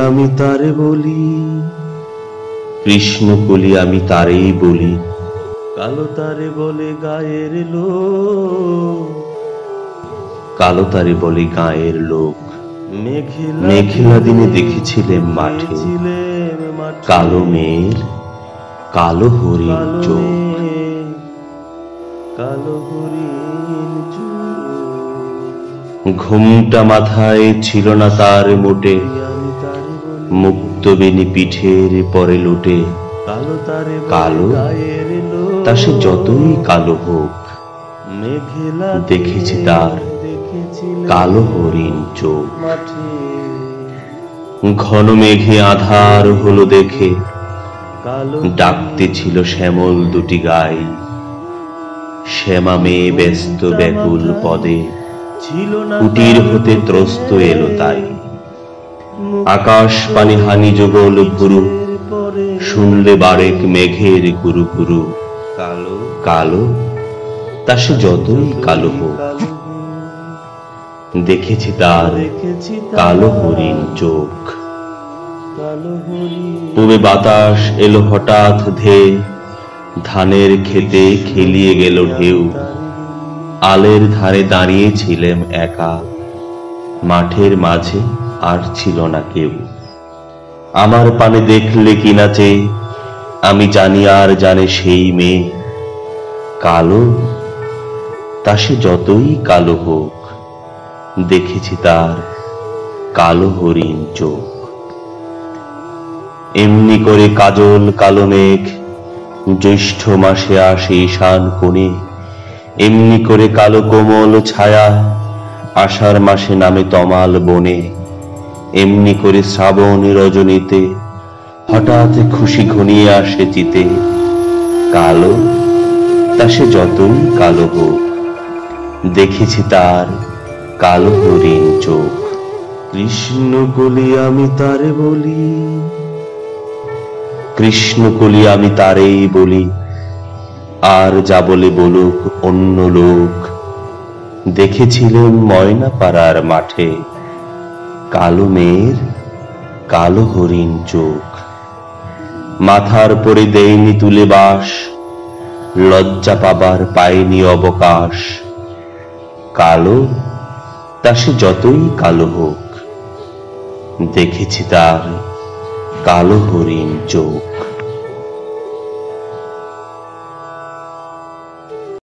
আমি তারে বলি, কৃষ্ণকলি আমি তারেই বলি। কালো তারে বলে গায়ের লোক, কালো তারে বলে গায়ের লোক। মেঘলা দিনে দেখেছিলেন মাঠে কালো মেয়ের কালো হরিণ চোখ। কালো হরিণ চোখ। ঘুমটা মাথায় ছিল না তার মোটে, মুক্তবেণী পিঠের পরে লুটে। কালো তা সে যতই কালো হোক, দেখেছি তার কালো হরিণ চোখ। ঘন মেঘে আধার হলো দেখে, ডাকতে ছিল শ্যামল দুটি গাই। শ্যামা মেয়ে ব্যস্ত ব্যাকুল পদে, কুটির হতে ত্রস্ত এলো তাই। আকাশ পানি হানি যুগল ভুরু, শুনলে বারেক মেঘের কুরু কুরু। কালো কালো তা সে যতই কালো হোক, দেখেছি তার কালো হরিণ চোখ। পূবে বাতাস এলো হঠাৎ ধেয়ে, ধানের খেতে খেলিয়ে গেল ঢেউ। আলের ধারে দাঁড়িয়েছিলেম একা, মাঠের মাঝে আর ছিল না কেউ। আমার পানে দেখলে কি নাচে, আমি জানি আর জানে সেই মেয়ে। কালো তা সে যতই কালো হোক, দেখেছি তার কালো হরিণ চোখ। এমনি করে কাজল কালো মেঘ জ্যৈষ্ঠ মাসে আসে ঈশান কোণে। এমনি করে কালো কোমল ছায়া আষাঢ় মাসে নামে তমাল বনে। এমনি করে শ্রাবণ রজনীতে হঠাৎ খুশি ঘনিয়ে আসে চিতে। কালো তা সে যতই কালো হোক, দেখেছি তার কালো হরিণ চোখ। কৃষ্ণকলি আমি তারে বলি, কৃষ্ণকলি আমি তারেই বলি। আর যা বলে বলুক অন্য লোক, দেখেছিলেন ময়না পাড়ার মাঠে কালো মেয়ের কালো হরিণ চোখ। মাথার পরে দেয়নি তুলে বাস, লজ্জা পাবার পায়নি অবকাশ। কালো তা সে যতই কালো হোক, দেখেছি তার কালো হরিণ চোখ।